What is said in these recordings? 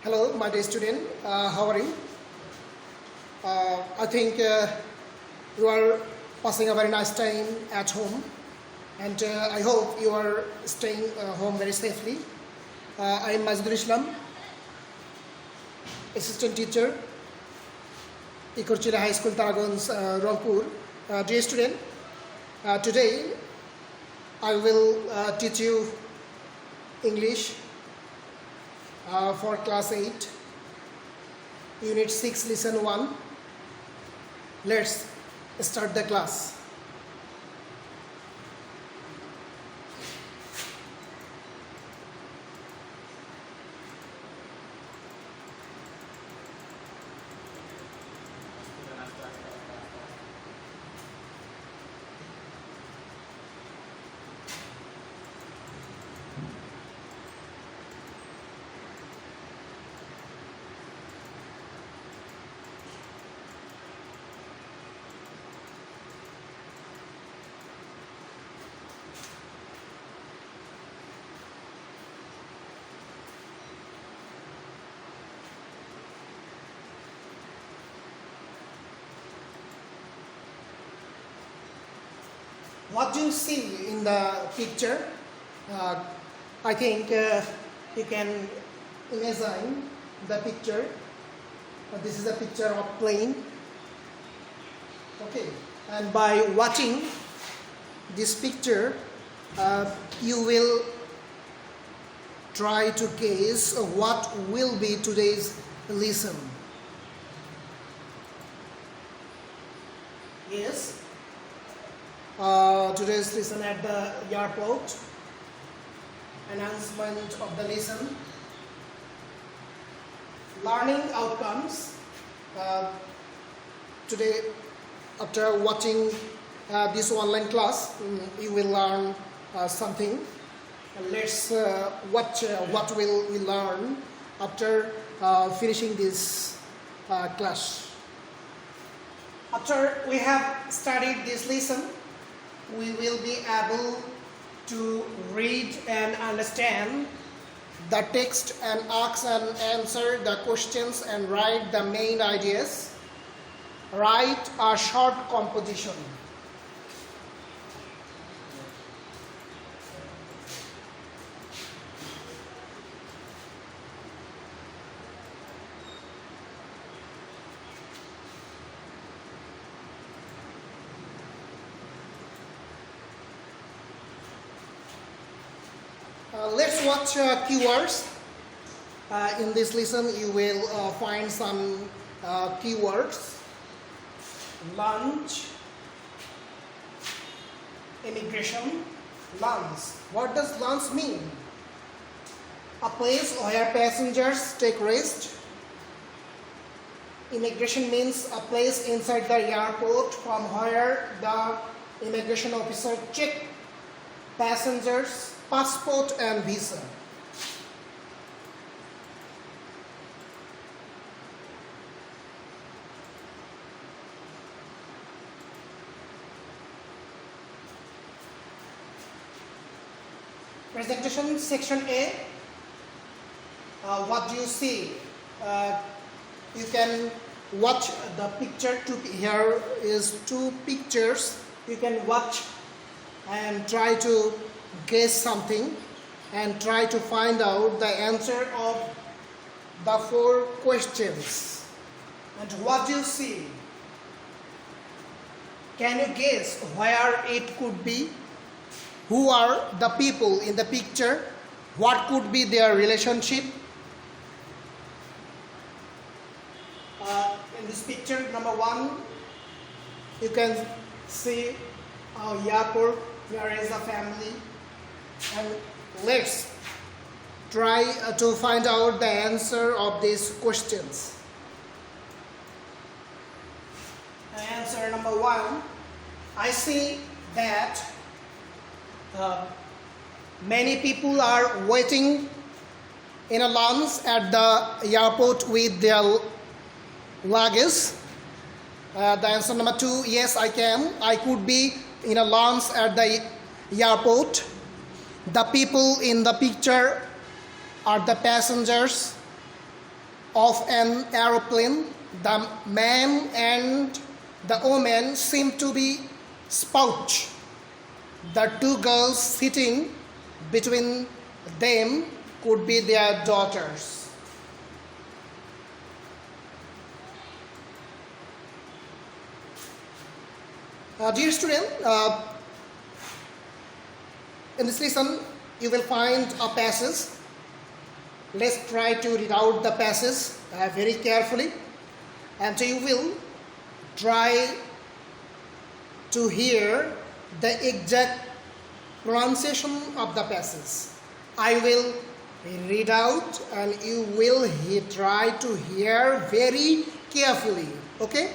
Hello, my dear student. How are you? I think you are passing a very nice time at home, and I hope you are staying home very safely. I am Majidul Islam, assistant teacher, Ikurchila High School, Taragons, Rangpur. Dear student, today I will teach you English for class 8, unit 6, lesson 1. Let's start the class. What do you see in the picture? I think you can imagine the picture. This is a picture of plane. Okay, and by watching this picture, you will try to guess what will be today's lesson. Yes. Today's lesson at the airport, announcement of the lesson, learning outcomes. Today, after watching this online class, you will learn something. Let's watch what will we learn after finishing this class. After we have studied this lesson, we will be able to read and understand the text and ask and answer the questions and write the main ideas. Write a short composition. Let's watch keywords. In this lesson, you will find some keywords. Lunch, immigration, lunch. What does lunch mean? A place where passengers take rest. Immigration means a place inside the airport from where the immigration officer checks passengers' passport and visa. Presentation section A. What do you see? You can watch the picture. Here is two pictures. You can watch and try to guess something and try to find out the answer of the 4 questions. And what do you see? Can you guess where it could be? Who are the people in the picture? What could be their relationship? In this picture, number 1, you can see a airport. There is a family. And let's try to find out the answer of these questions. Answer number 1. I see that many people are waiting in a lounge at the airport with their luggage. The answer number 2, yes, I can. I could be in a lounge at the airport. The people in the picture are the passengers. of an aeroplane. The man and the woman seem to be spouse. The two girls sitting between them could be their daughters. Dear student, in this lesson you will find a passage. Let's try to read out the passage very carefully, and you will try to hear the exact pronunciation of the passage. I will read out and you will try to hear very carefully. Okay?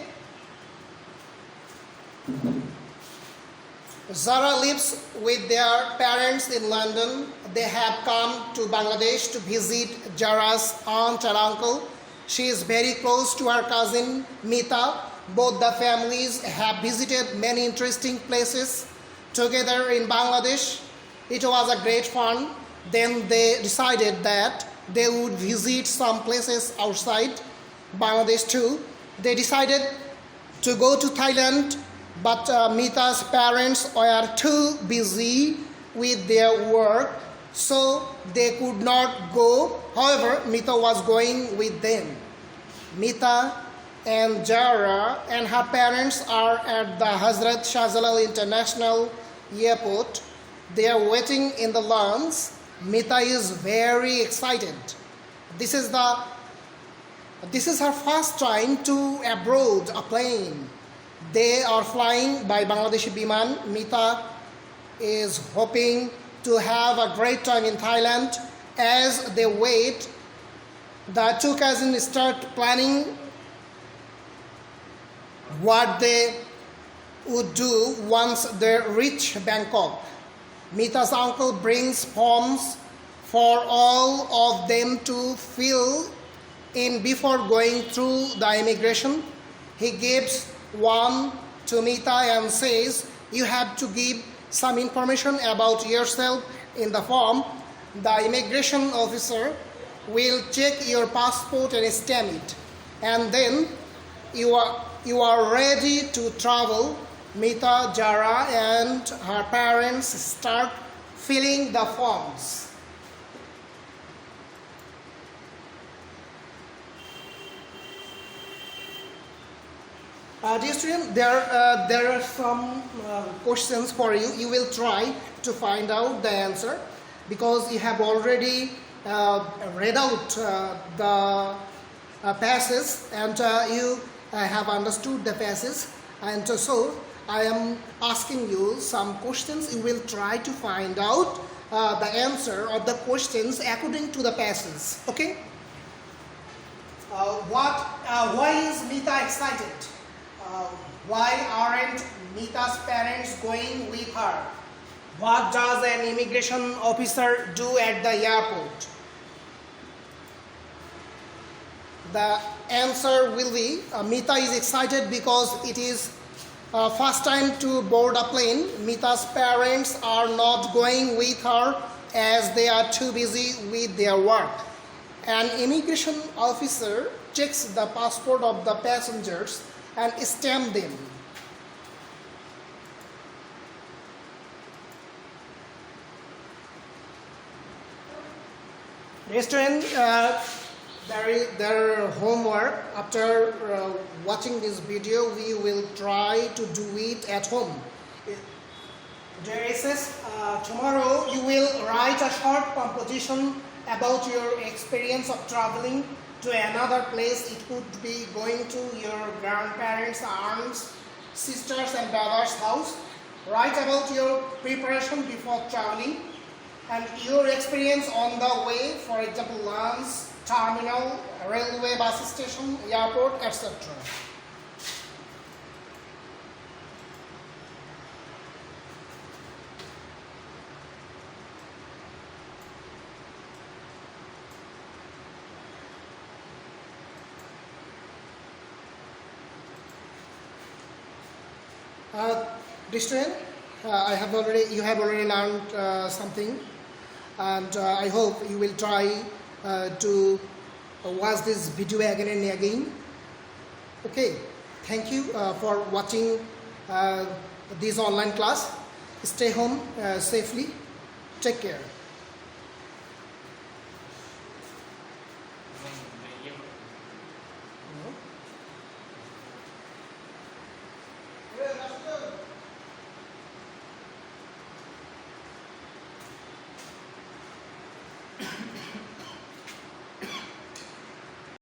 Zara lives with their parents in London. They have come to Bangladesh to visit Zara's aunt and uncle. She is very close to her cousin Mita. Both the families have visited many interesting places together in Bangladesh. It was a great fun. Then they decided that they would visit some places outside Bangladesh too. They decided to go to Thailand, but Mita's parents were too busy with their work, so they could not go. However, Mita was going with them. Mita and Zara and her parents are at the Hazrat Shah Jalal International Airport. They are waiting in the lounge. Mita is very excited. This is her first time to abroad a plane. They are flying by Bangladeshi Biman. Mita is hoping to have a great time in Thailand. As they wait, the two cousins start planning what they would do once they reach Bangkok. Mita's uncle brings forms for all of them to fill in before going through the immigration. He gives one to Mita and says, "You have to give some information about yourself in the form. The immigration officer will check your passport and stamp it, and then you are ready to travel." Mita, Zara and her parents start filling the forms. Dear student, there are some questions for you. You will try to find out the answer because you have already read out the passage and you have understood the passage. And so I am asking you some questions. You will try to find out the answer of the questions according to the passage. Okay? Why is Mita excited? Why aren't Mita's parents going with her? What does an immigration officer do at the airport? The answer will be Mita is excited because it is first time to board a plane. Mita's parents are not going with her as they are too busy with their work. An immigration officer checks the passport of the passengers and stamp them. Student, their homework. After watching this video, we will try to do it at home. There says tomorrow you will write a short composition about your experience of traveling to another place. It could be going to your grandparents, aunts, sisters and brothers' house. Write about your preparation before traveling and your experience on the way, for example, lunch, terminal, railway, bus station, airport, etc. Student, you have already learned something, and I hope you will try to watch this video again and again. Okay, thank you for watching this online class. Stay home safely. Take care.